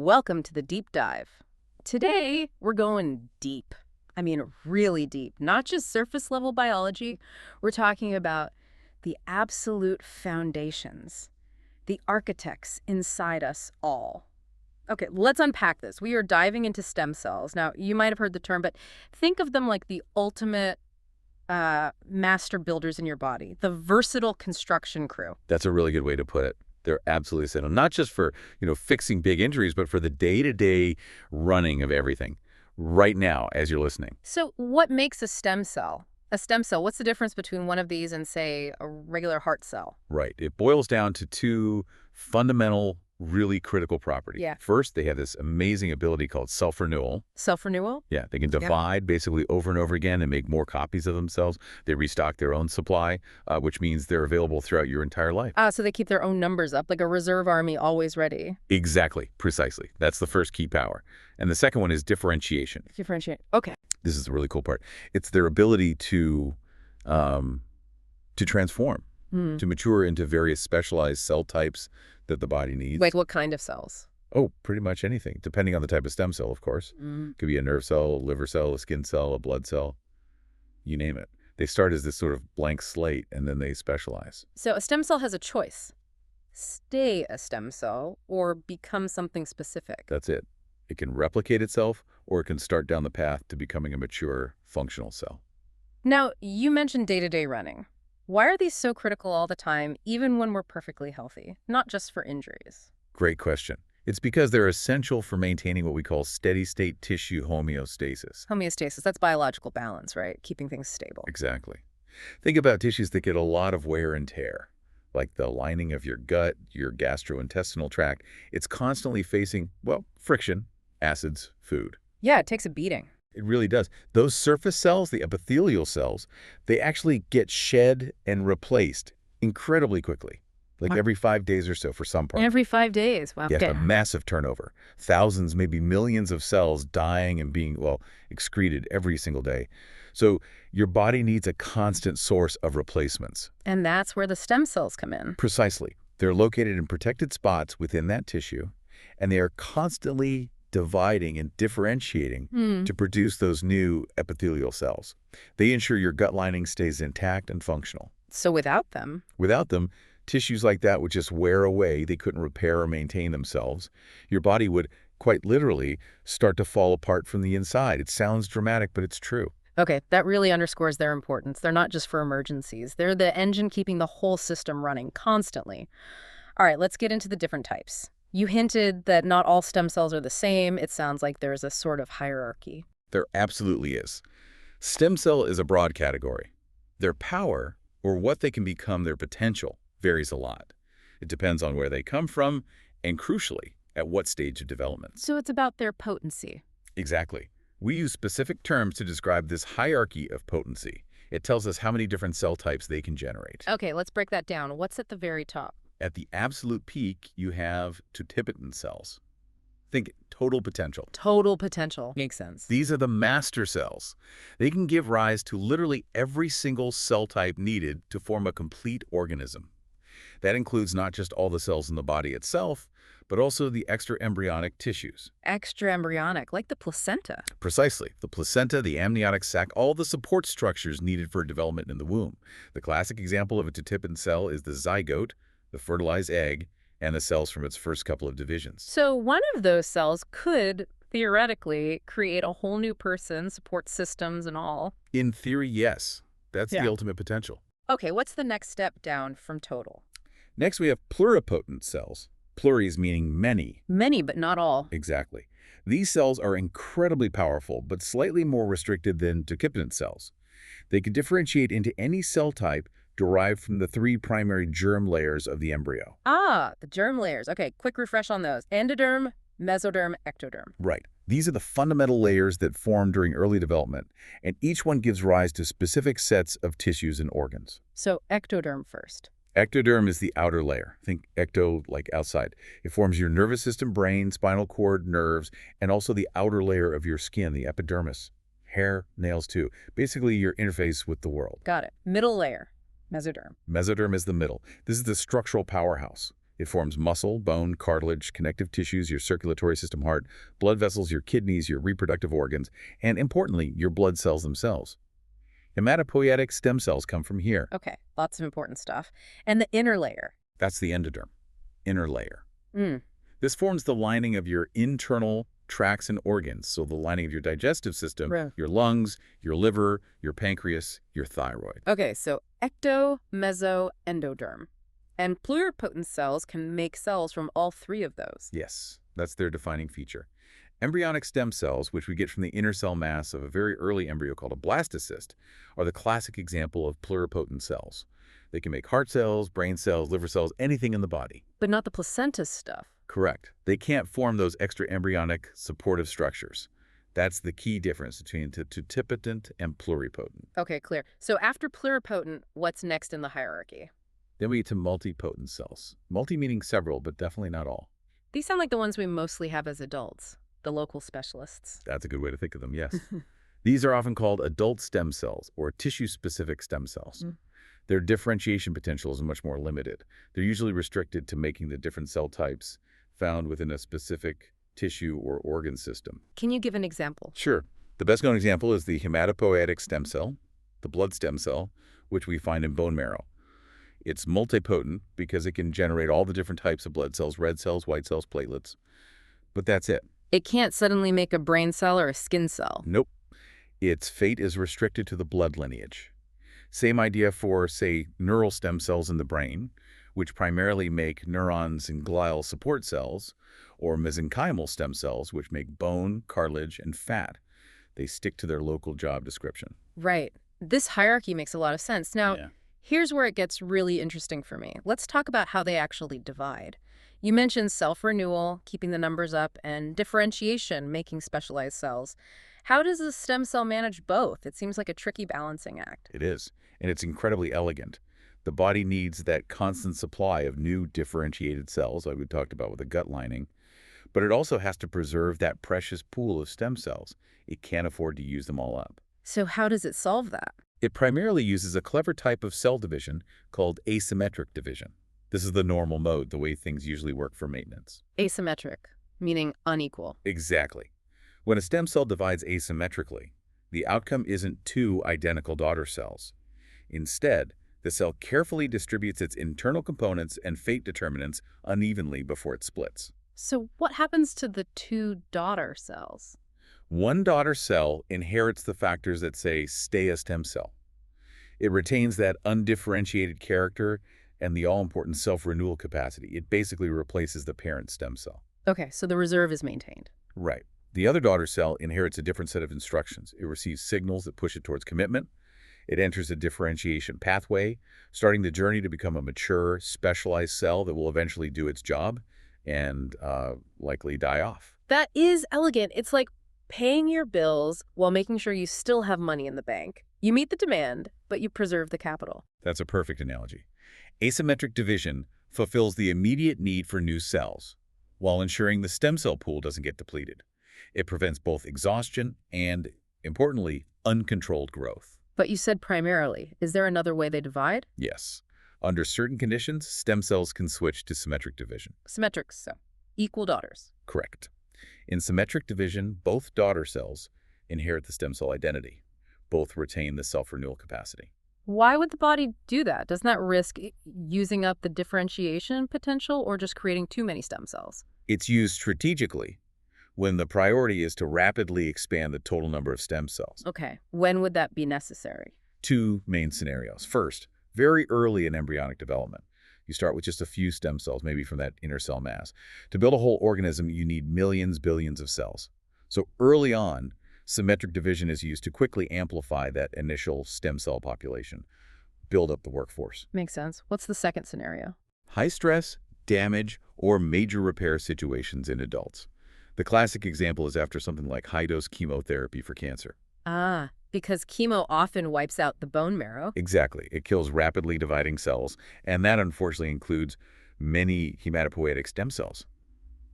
Welcome to the deep dive. Today, we're going deep. I mean, really deep. Not just surface level biology. We're talking about the absolute foundations, the architects inside us all. Okay, let's unpack this. We are diving into stem cells. Now, you might have heard the term, but think of them like the ultimate master builders in your body, the versatile construction crew. That's a really good way to put it. They're absolutely essential, not just for, fixing big injuries, but for the day-to-day running of everything right now as you're listening. So what makes a stem cell? A stem cell, what's the difference between one of these and, say, a regular heart cell? Right. It boils down to two fundamental, really critical properties. Yeah. First, they have this amazing ability called self-renewal. Self-renewal? Yeah, they can divide basically over and over again and make more copies of themselves. They restock their own supply, which means they're available throughout your entire life. So they keep their own numbers up, like a reserve army always ready. Exactly. Precisely. That's the first key power. And the second one is differentiation. Differentiate. Okay. This is the really cool part. It's their ability to transform, to mature into various specialized cell types that the body needs. Like what kind of cells? Oh, pretty much anything, depending on the type of stem cell, of course. Could be a nerve cell, a liver cell, a skin cell, a blood cell, you name it. They start as this sort of blank slate, and then they specialize. So a stem cell has a choice. Stay a stem cell or become something specific. That's it. It can replicate itself, or it can start down the path to becoming a mature, functional cell. Now, you mentioned day-to-day running. Why are these so critical all the time, even when we're perfectly healthy, not just for injuries? Great question. It's because they're essential for maintaining what we call steady-state tissue homeostasis. Homeostasis, that's biological balance, right? Keeping things stable. Exactly. Think about tissues that get a lot of wear and tear, like the lining of your gut, your gastrointestinal tract. It's constantly facing, well, friction, acids, food. Yeah, it takes a beating. It really does. Those surface cells, the epithelial cells, they actually get shed and replaced incredibly quickly, like every 5 days or so for some parts. Every 5 days. Wow. Yeah, a massive turnover. Thousands, maybe millions of cells dying and being, well, excreted every single day. So your body needs a constant source of replacements. And that's where the stem cells come in. Precisely. They're located in protected spots within that tissue, and they are constantly dividing and differentiating to produce those new epithelial cells. They ensure your gut lining stays intact and functional. So without them, tissues like that would just wear away. They couldn't repair or maintain themselves. Your body would, quite literally, start to fall apart from the inside. It sounds dramatic, but it's true. Okay, that really underscores their importance. They're not just for emergencies. They're the engine keeping the whole system running constantly. All right, let's get into the different types. You hinted that not all stem cells are the same. It sounds like there's a sort of hierarchy. There absolutely is. Stem cell is a broad category. Their power, or what they can become, their potential, varies a lot. It depends on where they come from and, crucially, at what stage of development. So it's about their potency. Exactly. We use specific terms to describe this hierarchy of potency. It tells us how many different cell types they can generate. Okay, let's break that down. What's at the very top? At the absolute peak, you have totipotent cells. Think total potential. Total potential. Makes sense. These are the master cells. They can give rise to literally every single cell type needed to form a complete organism. That includes not just all the cells in the body itself, but also the extra-embryonic tissues. Extra-embryonic, like the placenta. Precisely. The placenta, the amniotic sac, all the support structures needed for development in the womb. The classic example of a totipotent cell is the zygote, the fertilized egg, and the cells from its first couple of divisions. So one of those cells could, theoretically, create a whole new person, support systems and all. In theory, yes. That's the ultimate potential. Okay, what's the next step down from total? Next, we have pluripotent cells. Pluris meaning many. Many, but not all. Exactly. These cells are incredibly powerful, but slightly more restricted than totipotent cells. They can differentiate into any cell type derived from the 3 primary germ layers of the embryo. The germ layers. Okay, quick refresh on those. Endoderm, mesoderm, ectoderm. Right. These are the fundamental layers that form during early development, and each one gives rise to specific sets of tissues and organs. So ectoderm first. Ectoderm is the outer layer. Think ecto, like outside. It forms your nervous system, brain, spinal cord, nerves, and also the outer layer of your skin, the epidermis. Hair, nails too. Basically your interface with the world. Got it. Middle layer. Mesoderm. Mesoderm is the middle. This is the structural powerhouse. It forms muscle, bone, cartilage, connective tissues, your circulatory system, heart, blood vessels, your kidneys, your reproductive organs, and importantly, your blood cells themselves. Hematopoietic stem cells come from here. Okay, lots of important stuff. And the inner layer. That's the endoderm, inner layer. Mm. This forms the lining of your internal tracts and organs, so the lining of your digestive system, Right. your lungs, your liver, your pancreas, your thyroid. Okay, so ecto, meso, endoderm. And pluripotent cells can make cells from all three of those. Yes, that's their defining feature. Embryonic stem cells, which we get from the inner cell mass of a very early embryo called a blastocyst, are the classic example of pluripotent cells. They can make heart cells, brain cells, liver cells, anything in the body. But not the placenta stuff. Correct. They can't form those extra embryonic supportive structures. That's the key difference between totipotent and pluripotent. Okay, clear. So after pluripotent, what's next in the hierarchy? Then we get to multipotent cells. Multi meaning several, but definitely not all. These sound like the ones we mostly have as adults, the local specialists. That's a good way to think of them, yes. These are often called adult stem cells or tissue-specific stem cells. Mm. Their differentiation potential is much more limited. They're usually restricted to making the different cell types found within a specific tissue or organ system. Can you give an example? Sure. The best known example is the hematopoietic stem cell, the blood stem cell, which we find in bone marrow. It's multipotent because it can generate all the different types of blood cells, red cells, white cells, platelets. But that's it. It can't suddenly make a brain cell or a skin cell. Nope. Its fate is restricted to the blood lineage. Same idea for, say, neural stem cells in the brain, which primarily make neurons and glial support cells, or mesenchymal stem cells, which make bone, cartilage, and fat. They stick to their local job description. Right. This hierarchy makes a lot of sense. Now, Yeah. here's where it gets really interesting for me. Let's talk about how they actually divide. You mentioned self-renewal, keeping the numbers up, and differentiation, making specialized cells. How does a stem cell manage both? It seems like a tricky balancing act. It is, and it's incredibly elegant. The body needs that constant supply of new differentiated cells, like we talked about with the gut lining, but it also has to preserve that precious pool of stem cells. It can't afford to use them all up. So how does it solve that? It primarily uses a clever type of cell division called asymmetric division. This is the normal mode, the way things usually work for maintenance. Asymmetric, meaning unequal. Exactly. When a stem cell divides asymmetrically, the outcome isn't two identical daughter cells. Instead, the cell carefully distributes its internal components and fate determinants unevenly before it splits. So what happens to the two daughter cells? One daughter cell inherits the factors that say stay a stem cell. It retains that undifferentiated character and the all-important self-renewal capacity. It basically replaces the parent stem cell. Okay, so the reserve is maintained. Right. The other daughter cell inherits a different set of instructions. It receives signals that push it towards commitment. It enters a differentiation pathway, starting the journey to become a mature, specialized cell that will eventually do its job and likely die off. That is elegant. It's like paying your bills while making sure you still have money in the bank. You meet the demand, but you preserve the capital. That's a perfect analogy. Asymmetric division fulfills the immediate need for new cells, while ensuring the stem cell pool doesn't get depleted. It prevents both exhaustion and, importantly, uncontrolled growth. But you said primarily. Is there another way they divide? Yes. Under certain conditions, stem cells can switch to symmetric division. Symmetric, so equal daughters. Correct. In symmetric division, both daughter cells inherit the stem cell identity. Both retain the self-renewal capacity. Why would the body do that? Doesn't that risk using up the differentiation potential or just creating too many stem cells? It's used strategically when the priority is to rapidly expand the total number of stem cells. Okay, when would that be necessary? Two main scenarios. First, very early in embryonic development. You start with just a few stem cells, maybe from that inner cell mass. To build a whole organism, you need millions, billions of cells. So early on, symmetric division is used to quickly amplify that initial stem cell population, build up the workforce. Makes sense. What's the second scenario? High stress, damage, or major repair situations in adults. The classic example is after something like high-dose chemotherapy for cancer. Ah, because chemo often wipes out the bone marrow. Exactly. It kills rapidly dividing cells, and that unfortunately includes many hematopoietic stem cells.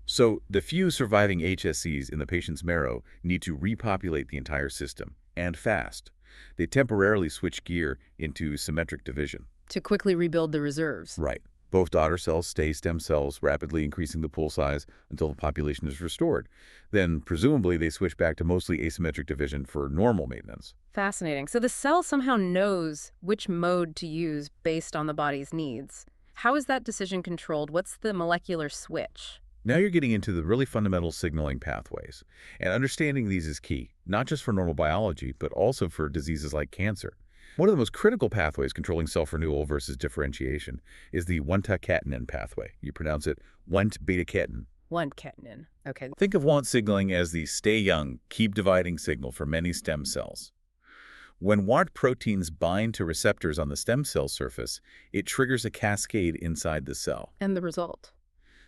So the few surviving HSCs in the patient's marrow need to repopulate the entire system, and fast. They temporarily switch gear into symmetric division. To quickly rebuild the reserves. Right. Both daughter cells stay stem cells, rapidly increasing the pool size until the population is restored. Then, presumably, they switch back to mostly asymmetric division for normal maintenance. Fascinating. So the cell somehow knows which mode to use based on the body's needs. How is that decision controlled? What's the molecular switch? Now you're getting into the really fundamental signaling pathways. And understanding these is key, not just for normal biology, but also for diseases like cancer. One of the most critical pathways controlling self-renewal versus differentiation is the Wnt-catenin pathway. You pronounce it Wnt-beta-catenin. Wnt-catenin. Okay. Think of Wnt signaling as the stay young, keep dividing signal for many stem cells. When Wnt proteins bind to receptors on the stem cell surface, it triggers a cascade inside the cell. And the result?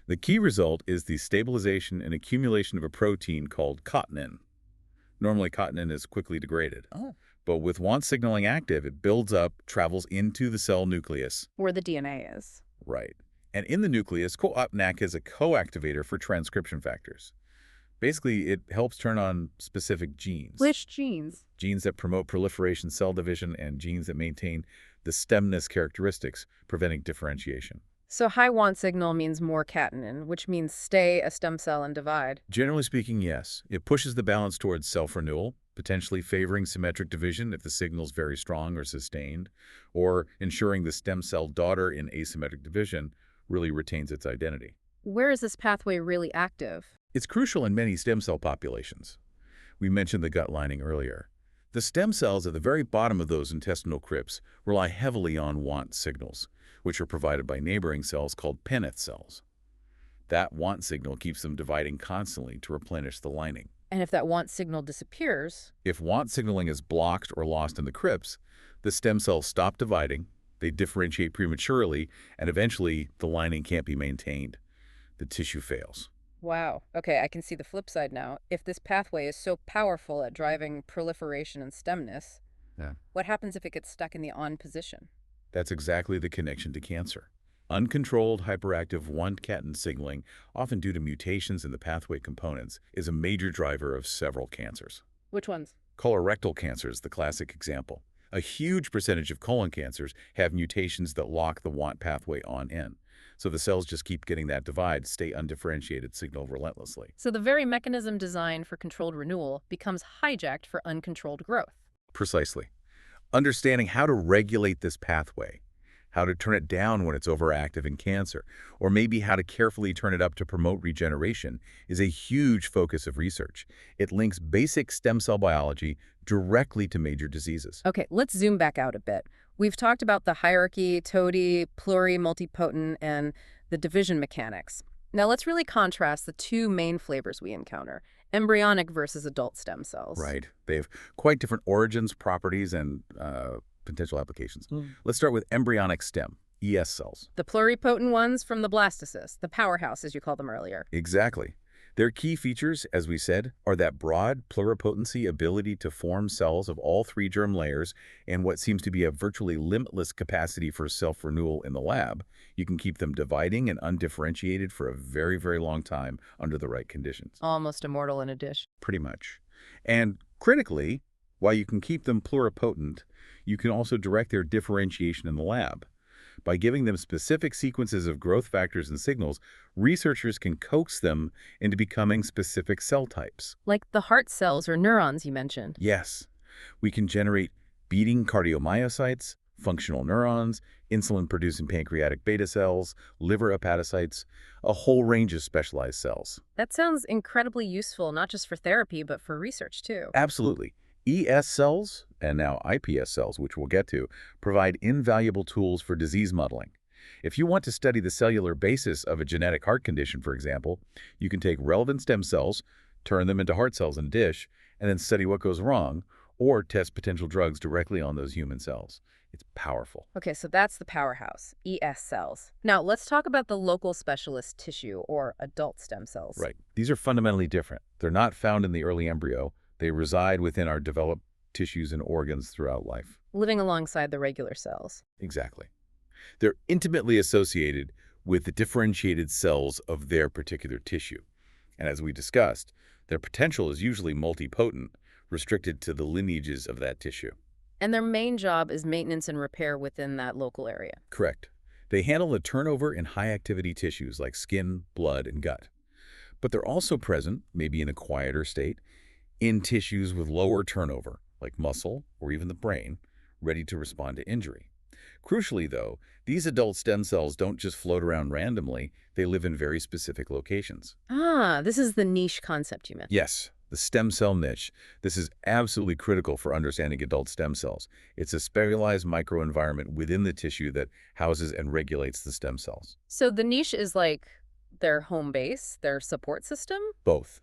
The key result is the stabilization and accumulation of a protein called catenin. Normally, catenin is quickly degraded. But with Wnt signaling active, it builds up, travels into the cell nucleus. Where the DNA is. Right. And in the nucleus, CoAPNAC is a co-activator for transcription factors. Basically, it helps turn on specific genes. Which genes? Genes that promote proliferation, cell division, and genes that maintain the stemness characteristics, preventing differentiation. So high Wnt signal means more catenin, which means stay a stem cell and divide. Generally speaking, yes. It pushes the balance towards self-renewal, potentially favoring symmetric division if the signal's very strong or sustained, or ensuring the stem cell daughter in asymmetric division really retains its identity. Where is this pathway really active? It's crucial in many stem cell populations. We mentioned the gut lining earlier. The stem cells at the very bottom of those intestinal crypts rely heavily on Wnt signals, which are provided by neighboring cells called Penneth cells. That Wnt signal keeps them dividing constantly to replenish the lining. And if that Wnt signal disappears? If Wnt signaling is blocked or lost in the crypts, the stem cells stop dividing, they differentiate prematurely, and eventually the lining can't be maintained. The tissue fails. Wow. Okay, I can see the flip side now. If this pathway is so powerful at driving proliferation and stemness, what happens if it gets stuck in the on position? That's exactly the connection to cancer. Uncontrolled hyperactive Wnt-catenin signaling, often due to mutations in the pathway components, is a major driver of several cancers. Which ones? Colorectal cancer is the classic example. A huge percentage of colon cancers have mutations that lock the Wnt pathway on-in. So the cells just keep getting that divide, stay undifferentiated signal relentlessly. So the very mechanism designed for controlled renewal becomes hijacked for uncontrolled growth. Precisely. Understanding how to regulate this pathway, how to turn it down when it's overactive in cancer, or maybe how to carefully turn it up to promote regeneration is a huge focus of research. It links basic stem cell biology directly to major diseases. Okay, let's zoom back out a bit. We've talked about the hierarchy, toady, pluri, multipotent, and the division mechanics. Now let's really contrast the two main flavors we encounter, embryonic versus adult stem cells. Right. They have quite different origins, properties, and potential applications. Let's start with embryonic stem, ES cells. The pluripotent ones from the blastocyst, the powerhouse as you called them earlier. Exactly. Their key features, as we said, are that broad pluripotency ability to form cells of all three germ layers and what seems to be a virtually limitless capacity for self-renewal in the lab. You can keep them dividing and undifferentiated for a very, very long time under the right conditions. Almost immortal in a dish. Pretty much. And critically, while you can keep them pluripotent, you can also direct their differentiation in the lab. By giving them specific sequences of growth factors and signals, researchers can coax them into becoming specific cell types. Like the heart cells or neurons you mentioned. Yes. We can generate beating cardiomyocytes, functional neurons, insulin-producing pancreatic beta cells, liver hepatocytes, a whole range of specialized cells. That sounds incredibly useful, not just for therapy, but for research too. Absolutely. ES cells, and now iPS cells, which we'll get to, provide invaluable tools for disease modeling. If you want to study the cellular basis of a genetic heart condition, for example, you can take relevant stem cells, turn them into heart cells in a dish, and then study what goes wrong, or test potential drugs directly on those human cells. It's powerful. Okay, so that's the powerhouse, ES cells. Now, let's talk about the local specialist tissue, or adult stem cells. Right. These are fundamentally different. They're not found in the early embryo. They reside within our developed tissues and organs throughout life. Living alongside the regular cells. Exactly. They're intimately associated with the differentiated cells of their particular tissue. And as we discussed, their potential is usually multipotent, restricted to the lineages of that tissue. And their main job is maintenance and repair within that local area. Correct. They handle the turnover in high-activity tissues like skin, blood, and gut. But they're also present, maybe in a quieter state, in tissues with lower turnover, like muscle or even the brain, ready to respond to injury. Crucially, though, these adult stem cells don't just float around randomly, they live in very specific locations. Ah, this is the niche concept you meant. Yes, the stem cell niche. This is absolutely critical for understanding adult stem cells. It's a specialized microenvironment within the tissue that houses and regulates the stem cells. So the niche is like their home base, their support system? Both.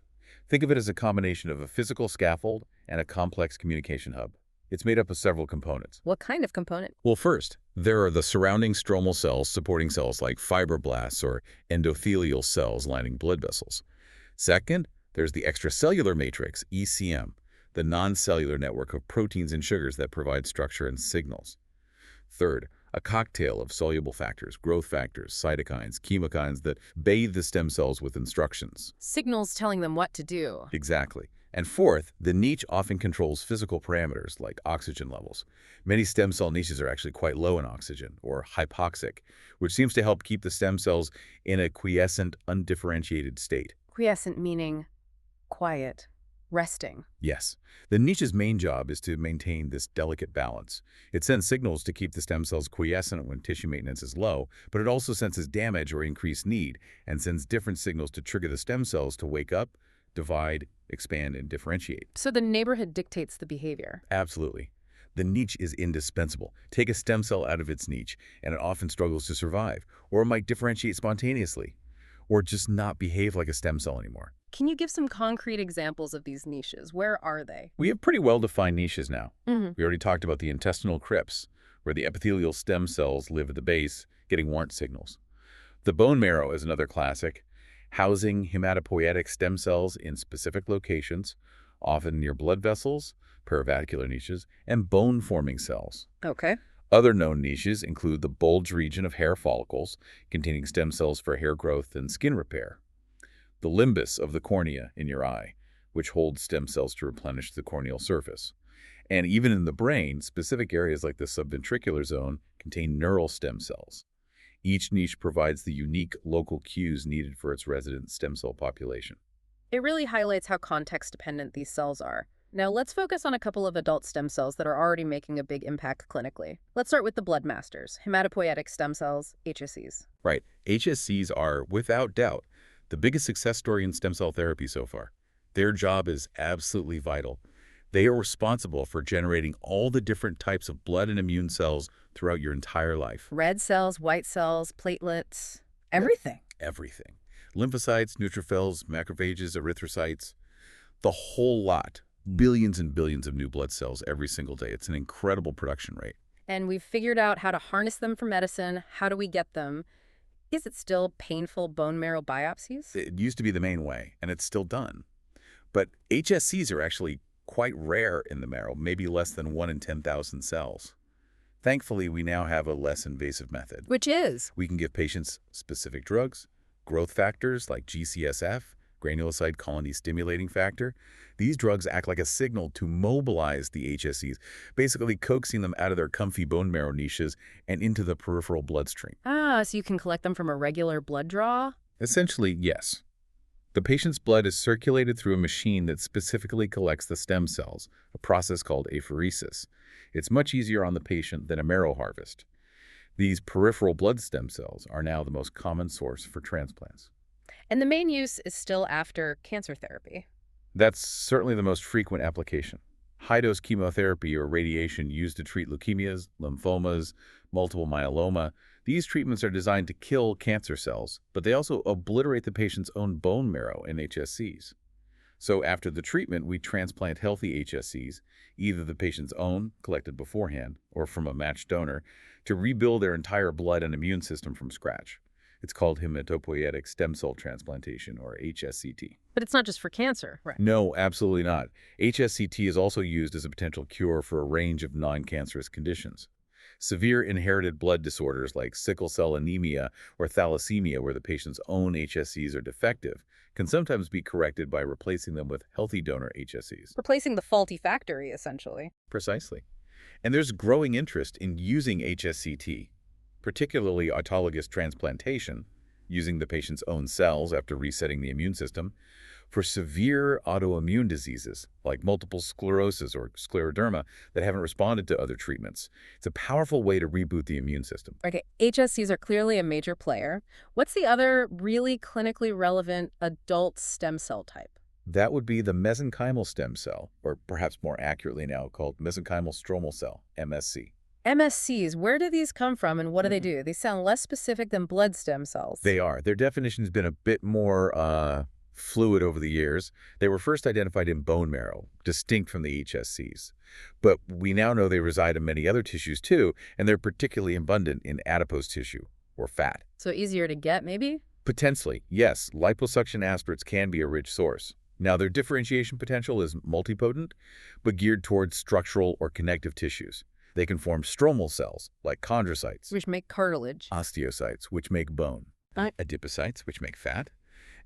Think of it as a combination of a physical scaffold and a complex communication hub. It's made up of several components. What kind of component? Well, first, there are the surrounding stromal cells supporting cells like fibroblasts or endothelial cells lining blood vessels. Second, there's the extracellular matrix, ECM, the non-cellular network of proteins and sugars that provide structure and signals. Third, a cocktail of soluble factors, growth factors, cytokines, chemokines that bathe the stem cells with instructions. Signals telling them what to do. Exactly. And fourth, the niche often controls physical parameters like oxygen levels. Many stem cell niches are actually quite low in oxygen, or hypoxic, which seems to help keep the stem cells in a quiescent, undifferentiated state. Quiescent meaning quiet, resting. Yes. The niche's main job is to maintain this delicate balance. It sends signals to keep the stem cells quiescent when tissue maintenance is low, but it also senses damage or increased need and sends different signals to trigger the stem cells to wake up, divide, expand, and differentiate. So the neighborhood dictates the behavior. Absolutely. The niche is indispensable. Take a stem cell out of its niche, and it often struggles to survive, or it might differentiate spontaneously, or just not behave like a stem cell anymore. Can you give some concrete examples of these niches? Where are they? We have pretty well-defined niches now. Mm-hmm. We already talked about the intestinal crypts, where the epithelial stem cells live at the base, getting warrant signals. The bone marrow is another classic, housing hematopoietic stem cells in specific locations, often near blood vessels, perivascular niches, and bone-forming cells. Okay. Other known niches include the bulge region of hair follicles, containing stem cells for hair growth and skin repair. The limbus of the cornea in your eye, which holds stem cells to replenish the corneal surface. And even in the brain, specific areas like the subventricular zone contain neural stem cells. Each niche provides the unique local cues needed for its resident stem cell population. It really highlights how context-dependent these cells are. Now let's focus on a couple of adult stem cells that are already making a big impact clinically. Let's start with the blood masters, hematopoietic stem cells, HSCs. Right. HSCs are, without doubt, the biggest success story in stem cell therapy so far. Their job is absolutely vital. They are responsible for generating all the different types of blood and immune cells throughout your entire life. Red cells, white cells, platelets, everything. Everything. Lymphocytes, neutrophils, macrophages, erythrocytes, the whole lot. Billions and billions of new blood cells every single day. It's an incredible production rate. And we've figured out how to harness them for medicine. How do we get them? Is it still painful bone marrow biopsies? It used to be the main way, and it's still done. But HSCs are actually quite rare in the marrow, maybe less than 1 in 10,000 cells. Thankfully, we now have a less invasive method. Which is? We can give patients specific drugs, growth factors like GCSF, granulocyte colony stimulating factor. These drugs act like a signal to mobilize the HSCs, basically coaxing them out of their comfy bone marrow niches and into the peripheral bloodstream. Ah, so you can collect them from a regular blood draw? Essentially, yes. The patient's blood is circulated through a machine that specifically collects the stem cells, a process called apheresis. It's much easier on the patient than a marrow harvest. These peripheral blood stem cells are now the most common source for transplants. And the main use is still after cancer therapy. That's certainly the most frequent application. High-dose chemotherapy or radiation used to treat leukemias, lymphomas, multiple myeloma. These treatments are designed to kill cancer cells, but they also obliterate the patient's own bone marrow and HSCs. So after the treatment, we transplant healthy HSCs, either the patient's own, collected beforehand, or from a matched donor, to rebuild their entire blood and immune system from scratch. It's called hematopoietic stem cell transplantation, or HSCT. But it's not just for cancer, right? No, absolutely not. HSCT is also used as a potential cure for a range of non-cancerous conditions. Severe inherited blood disorders like sickle cell anemia or thalassemia, where the patient's own HSCs are defective, can sometimes be corrected by replacing them with healthy donor HSCs. Replacing the faulty factory, essentially. Precisely. And there's growing interest in using HSCT, particularly autologous transplantation, using the patient's own cells after resetting the immune system, for severe autoimmune diseases like multiple sclerosis or scleroderma that haven't responded to other treatments. It's a powerful way to reboot the immune system. Okay, HSCs are clearly a major player. What's the other really clinically relevant adult stem cell type? That would be the mesenchymal stem cell, or perhaps more accurately now called mesenchymal stromal cell, MSC. MSCs, where do these come from and what do they do? They sound less specific than blood stem cells. They are. Their definition's been a bit more fluid over the years. They were first identified in bone marrow, distinct from the HSCs. But we now know they reside in many other tissues too, and they're particularly abundant in adipose tissue, or fat. So easier to get, maybe? Potentially, yes, liposuction aspirates can be a rich source. Now, their differentiation potential is multipotent, but geared towards structural or connective tissues. They can form stromal cells, like chondrocytes, Which make cartilage. osteocytes, which make bone, Right. adipocytes, which make fat,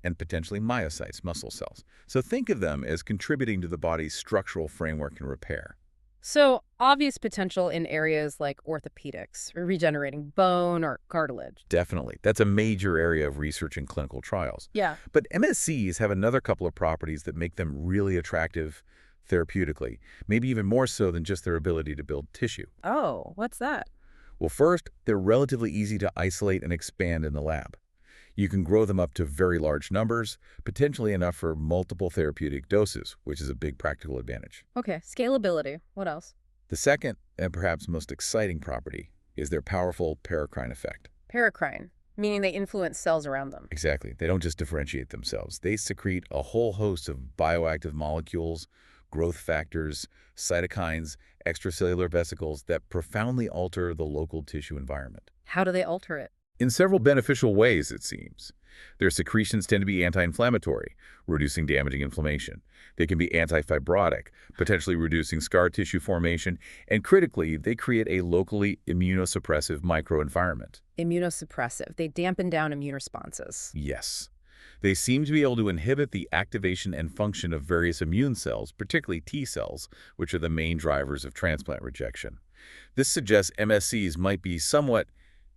and potentially myocytes, muscle cells. So think of them as contributing to the body's structural framework and repair. So obvious potential in areas like orthopedics, or regenerating bone or cartilage. Definitely. That's a major area of research and clinical trials. Yeah. But MSCs have another couple of properties that make them really attractive therapeutically, maybe even more so than just their ability to build tissue. Oh, what's that? Well, first, they're relatively easy to isolate and expand in the lab. You can grow them up to very large numbers, potentially enough for multiple therapeutic doses, which is a big practical advantage. Okay, scalability. What else? The second, and perhaps most exciting property, is their powerful paracrine effect. Paracrine, meaning they influence cells around them. Exactly. They don't just differentiate themselves. They secrete a whole host of bioactive molecules, growth factors, cytokines, extracellular vesicles that profoundly alter the local tissue environment. How do they alter it? In several beneficial ways, it seems. Their secretions tend to be anti-inflammatory, reducing damaging inflammation. They can be anti-fibrotic, potentially reducing scar tissue formation, and critically, they create a locally immunosuppressive microenvironment. Immunosuppressive. They dampen down immune responses. Yes. They seem to be able to inhibit the activation and function of various immune cells, particularly T cells, which are the main drivers of transplant rejection. This suggests MSCs might be somewhat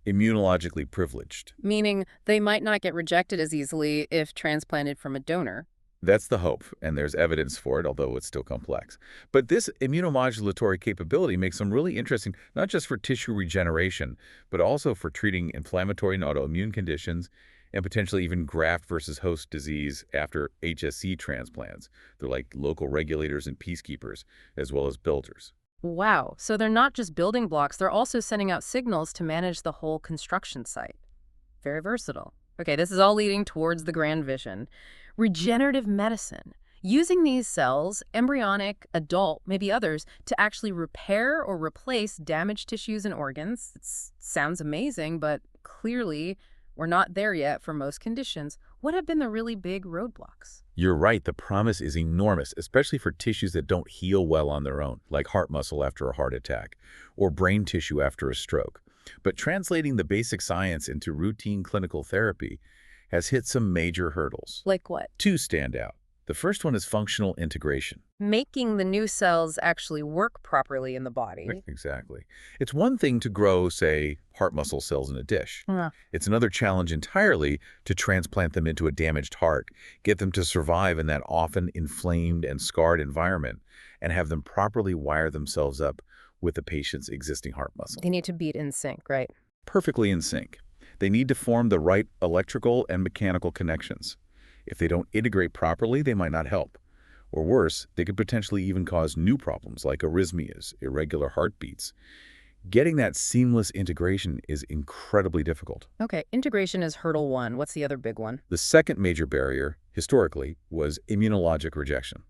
immunologically privileged. Meaning they might not get rejected as easily if transplanted from a donor. That's the hope, and there's evidence for it, although it's still complex. But this immunomodulatory capability makes them really interesting, not just for tissue regeneration, but also for treating inflammatory and autoimmune conditions, and potentially even graft versus host disease after HSC transplants. They're like local regulators and peacekeepers, as well as builders. Wow, so they're not just building blocks, they're also sending out signals to manage the whole construction site. Very versatile. Okay, this is all leading towards the grand vision. Regenerative medicine. Using these cells, embryonic, adult, maybe others, to actually repair or replace damaged tissues and organs. It sounds amazing, but clearly we're not there yet for most conditions. What have been the really big roadblocks? You're right, the promise is enormous, especially for tissues that don't heal well on their own, like heart muscle after a heart attack, or brain tissue after a stroke. But translating the basic science into routine clinical therapy has hit some major hurdles. Like what? Two stand out. The first one is functional integration. Making the new cells actually work properly in the body. Exactly. It's one thing to grow, say, heart muscle cells in a dish. Yeah. It's another challenge entirely to transplant them into a damaged heart, get them to survive in that often inflamed and scarred environment, and have them properly wire themselves up with the patient's existing heart muscle. They need to be in sync, right? Perfectly in sync. They need to form the right electrical and mechanical connections. If they don't integrate properly, they might not help. Or worse, they could potentially even cause new problems like arrhythmias, irregular heartbeats. Getting that seamless integration is incredibly difficult. Okay, integration is hurdle one. What's the other big one? The second major barrier, historically, was immunologic rejection.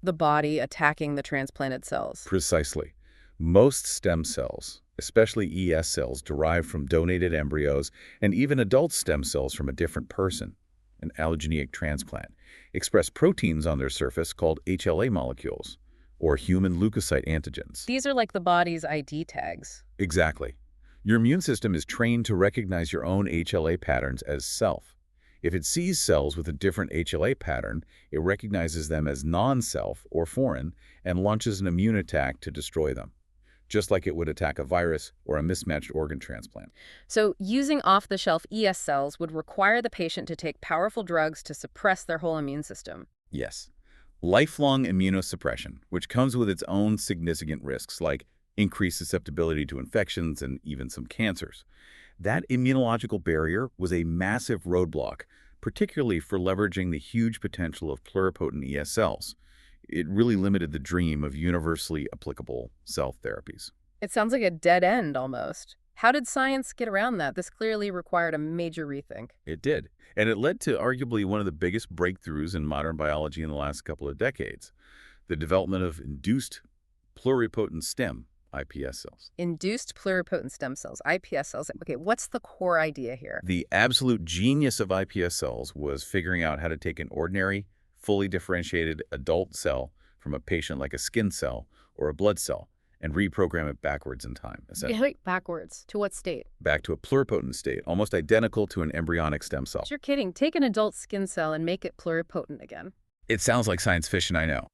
The body attacking the transplanted cells. Precisely. Most stem cells, especially ES cells derived from donated embryos, and even adult stem cells from a different person, an allogeneic transplant, express proteins on their surface called HLA molecules, or human leukocyte antigens. These are like the body's ID tags. Exactly. Your immune system is trained to recognize your own HLA patterns as self. If it sees cells with a different HLA pattern, it recognizes them as non-self or foreign and launches an immune attack to destroy them. just like it would attack a virus or a mismatched organ transplant. So using off-the-shelf ES cells would require the patient to take powerful drugs to suppress their whole immune system. Yes. Lifelong immunosuppression, which comes with its own significant risks like increased susceptibility to infections and even some cancers. That immunological barrier was a massive roadblock, particularly for leveraging the huge potential of pluripotent ES cells. It really limited the dream of universally applicable cell therapies. It sounds like a dead end almost. How did science get around that? This clearly required a major rethink. It did, and it led to arguably one of the biggest breakthroughs in modern biology in the last couple of decades, the development of induced pluripotent stem, iPS cells. Induced pluripotent stem cells, iPS cells. Okay, what's the core idea here? The absolute genius of iPS cells was figuring out how to take an ordinary, fully differentiated adult cell from a patient like a skin cell or a blood cell and reprogram it backwards in time, essentially. Wait, backwards. To what state? Back to a pluripotent state, almost identical to an embryonic stem cell. You're kidding. Take an adult skin cell and make it pluripotent again. It sounds like science fiction, I know.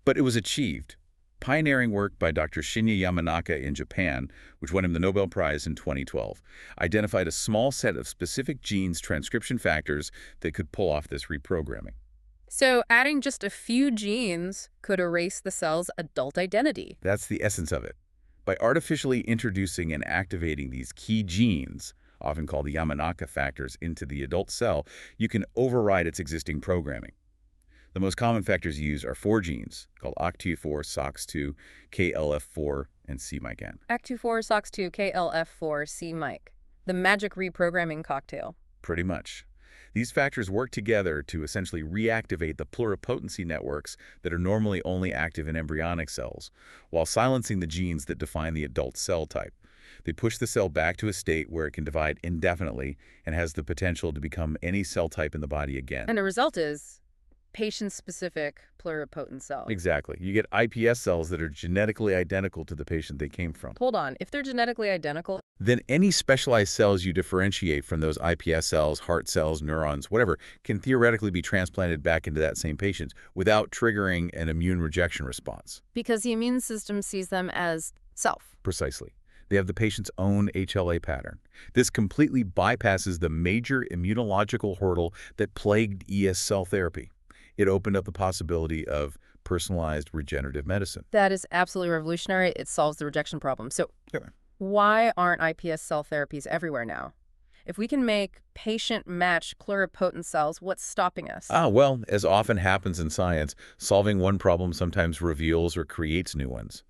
But it was achieved. Pioneering work by Dr. Shinya Yamanaka in Japan, which won him the Nobel Prize in 2012, identified a small set of specific genes transcription factors that could pull off this reprogramming. So adding just a few genes could erase the cell's adult identity. That's the essence of it. By artificially introducing and activating these key genes, often called the Yamanaka factors, into the adult cell, you can override its existing programming. The most common factors used are 4 genes, called ACT4, SOX2, KLF4, and cMyc. ACT4, SOX2, KLF4, cMyc. The magic reprogramming cocktail. Pretty much. These factors work together to essentially reactivate the pluripotency networks that are normally only active in embryonic cells, while silencing the genes that define the adult cell type. They push the cell back to a state where it can divide indefinitely and has the potential to become any cell type in the body again. And the result is patient-specific pluripotent cells. Exactly. You get iPS cells that are genetically identical to the patient they came from. Hold on. If they're genetically identical, Then any specialized cells you differentiate from those iPS cells, heart cells, neurons, whatever, can theoretically be transplanted back into that same patient without triggering an immune rejection response. because the immune system sees them as self. Precisely. They have the patient's own HLA pattern. This completely bypasses the major immunological hurdle that plagued ES cell therapy. It opened up the possibility of personalized regenerative medicine. That is absolutely revolutionary. It solves the rejection problem. So Sure. why aren't iPS cell therapies everywhere now? If we can make patient-matched pluripotent cells, what's stopping us? Well, as often happens in science, solving one problem sometimes reveals or creates new ones.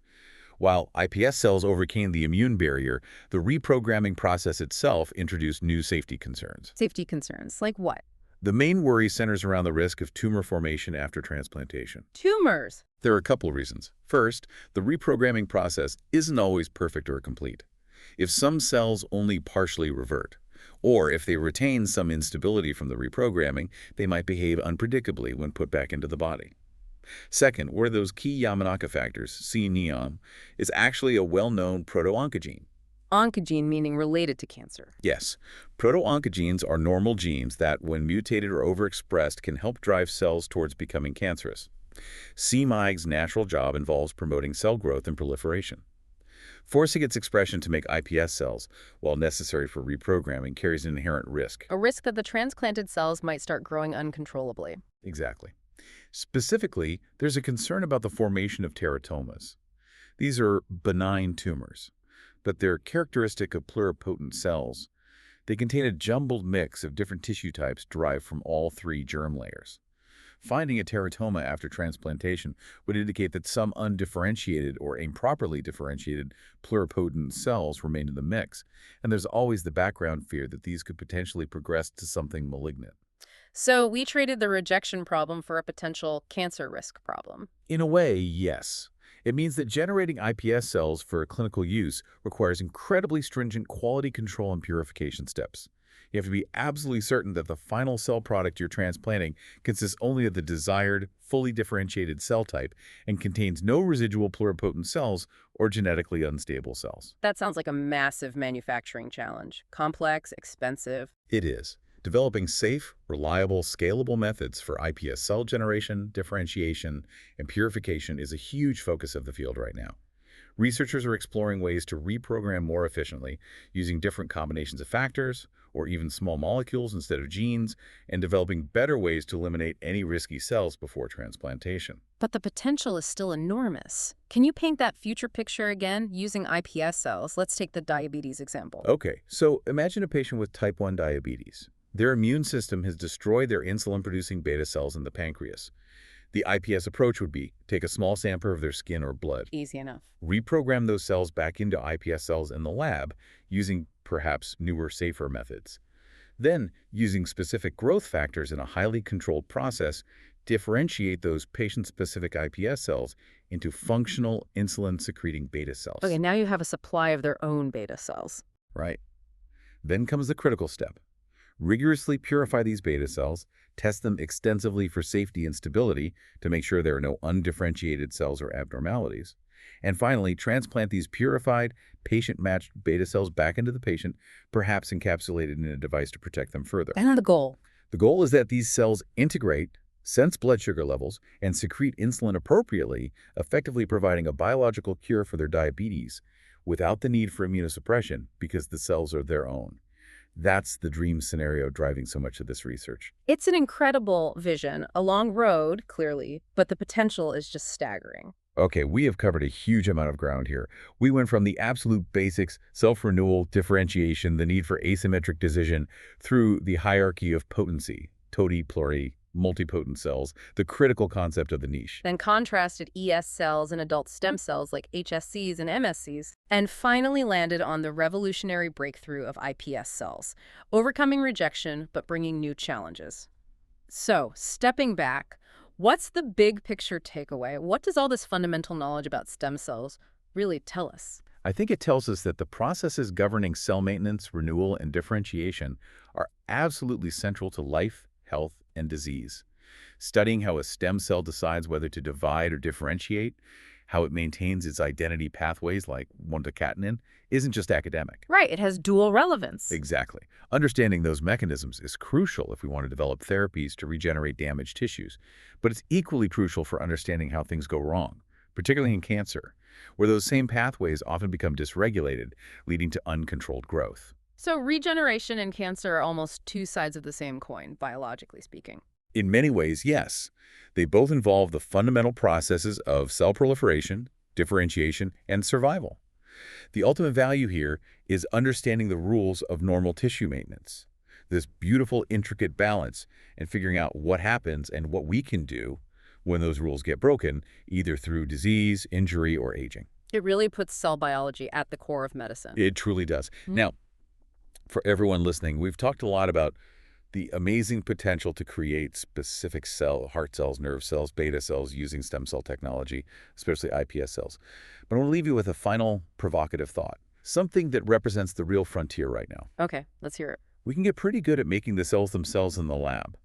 While iPS cells overcame the immune barrier, the reprogramming process itself introduced new safety concerns. Safety concerns, like what? The main worry centers around the risk of tumor formation after transplantation. Tumors. There are a couple of reasons. First, the reprogramming process isn't always perfect or complete. If some cells only partially revert, or if they retain some instability from the reprogramming, they might behave unpredictably when put back into the body. Second, where those key Yamanaka factors, C-neon, is actually a well-known proto-oncogene. Oncogene meaning related to cancer. Yes, proto-oncogenes are normal genes that, when mutated or overexpressed, can help drive cells towards becoming cancerous. cMyc's natural job involves promoting cell growth and proliferation. Forcing its expression to make iPS cells, while necessary for reprogramming, carries an inherent risk. A risk that the transplanted cells might start growing uncontrollably. Exactly. Specifically, there's a concern about the formation of teratomas. These are benign tumors, but they're characteristic of pluripotent cells. They contain a jumbled mix of different tissue types derived from all 3 germ layers. Finding a teratoma after transplantation would indicate that some undifferentiated or improperly differentiated pluripotent cells remain in the mix, and there's always the background fear that these could potentially progress to something malignant. So we traded the rejection problem for a potential cancer risk problem. In a way, yes. It means that generating iPS cells for clinical use requires incredibly stringent quality control and purification steps. You have to be absolutely certain that the final cell product you're transplanting consists only of the desired, fully differentiated cell type and contains no residual pluripotent cells or genetically unstable cells. That sounds like a massive manufacturing challenge. Complex, expensive. It is. Developing safe, reliable, scalable methods for iPS cell generation, differentiation, and purification is a huge focus of the field right now. Researchers are exploring ways to reprogram more efficiently using different combinations of factors or even small molecules instead of genes, and developing better ways to eliminate any risky cells before transplantation. But the potential is still enormous. Can you paint that future picture again using iPS cells? Let's take the diabetes example. Okay, so imagine a patient with type 1 diabetes. Their immune system has destroyed their insulin-producing beta cells in the pancreas. The IPS approach would be take a small sample of their skin or blood, Easy enough. reprogram those cells back into iPS cells in the lab using perhaps newer, safer methods. Then, using specific growth factors in a highly controlled process, differentiate those patient-specific iPS cells into functional insulin-secreting beta cells. Okay, now you have a supply of their own beta cells. Right. Then comes the critical step. Rigorously purify these beta cells, test them extensively for safety and stability to make sure there are no undifferentiated cells or abnormalities. And finally, transplant these purified, patient-matched beta cells back into the patient, perhaps encapsulated in a device to protect them further. And the goal? The goal is that these cells integrate, sense blood sugar levels, and secrete insulin appropriately, effectively providing a biological cure for their diabetes without the need for immunosuppression because the cells are their own. That's the dream scenario driving so much of this research. It's an incredible vision, a long road, clearly, but the potential is just staggering. Okay, we have covered a huge amount of ground here. We went from the absolute basics, self-renewal, differentiation, the need for asymmetric decision, through the hierarchy of potency, toti, pluri, multipotent cells, the critical concept of the niche. Then contrasted ES cells and adult stem cells like HSCs and MSCs, and finally landed on the revolutionary breakthrough of iPS cells, overcoming rejection but bringing new challenges. So, stepping back, what's the big picture takeaway? What does all this fundamental knowledge about stem cells really tell us? I think it tells us that the processes governing cell maintenance, renewal, and differentiation are absolutely central to life, health, and disease. Studying how a stem cell decides whether to divide or differentiate, how it maintains its identity pathways like 1-catenin, isn't just academic. Right, it has dual relevance. Exactly. Understanding those mechanisms is crucial if we want to develop therapies to regenerate damaged tissues. But it's equally crucial for understanding how things go wrong, particularly in cancer, where those same pathways often become dysregulated, leading to uncontrolled growth. So regeneration and cancer are almost two sides of the same coin, biologically speaking. In many ways, yes. They both involve the fundamental processes of cell proliferation, differentiation, and survival. The ultimate value here is understanding the rules of normal tissue maintenance, this beautiful, intricate balance, and figuring out what happens and what we can do when those rules get broken, either through disease, injury, or aging. It really puts cell biology at the core of medicine. It truly does. Now, for everyone listening, we've talked a lot about the amazing potential to create specific heart cells, nerve cells, beta cells using stem cell technology, especially iPS cells. But I want to leave you with a final provocative thought, something that represents the real frontier right now. Okay, let's hear it. We can get pretty good at making the cells themselves in the lab.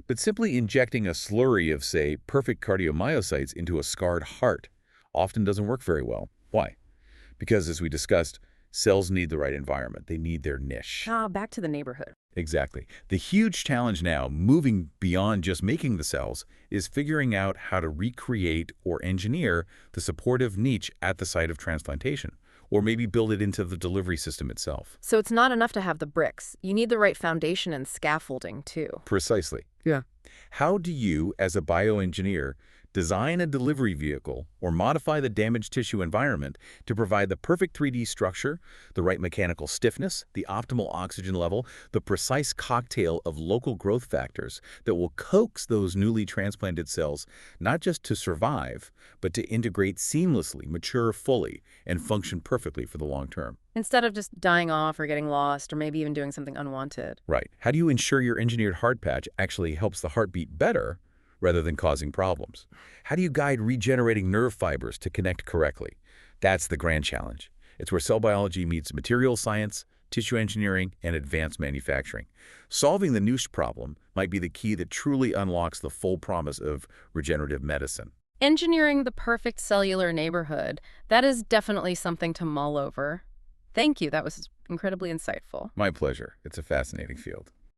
But simply injecting a slurry of, say, perfect cardiomyocytes into a scarred heart often doesn't work very well. Why? Because, as we discussed, cells need the right environment. They need their niche. Back to the neighborhood. Exactly. The huge challenge now, moving beyond just making the cells, is figuring out how to recreate or engineer the supportive niche at the site of transplantation, or maybe build it into the delivery system itself. So it's not enough to have the bricks. You need the right foundation and scaffolding, too. Precisely. Yeah. How do you, as a bioengineer, design a delivery vehicle or modify the damaged tissue environment to provide the perfect 3D structure, the right mechanical stiffness, the optimal oxygen level, the precise cocktail of local growth factors that will coax those newly transplanted cells not just to survive, but to integrate seamlessly, mature fully, and function perfectly for the long term? Instead of just dying off or getting lost or maybe even doing something unwanted. Right. How do you ensure your engineered heart patch actually helps the heart beat better rather than causing problems? How do you guide regenerating nerve fibers to connect correctly? That's the grand challenge. It's where cell biology meets material science, tissue engineering, and advanced manufacturing. Solving the niche problem might be the key that truly unlocks the full promise of regenerative medicine. Engineering the perfect cellular neighborhood, that is definitely something to mull over. Thank you. That was incredibly insightful. My pleasure. It's a fascinating field.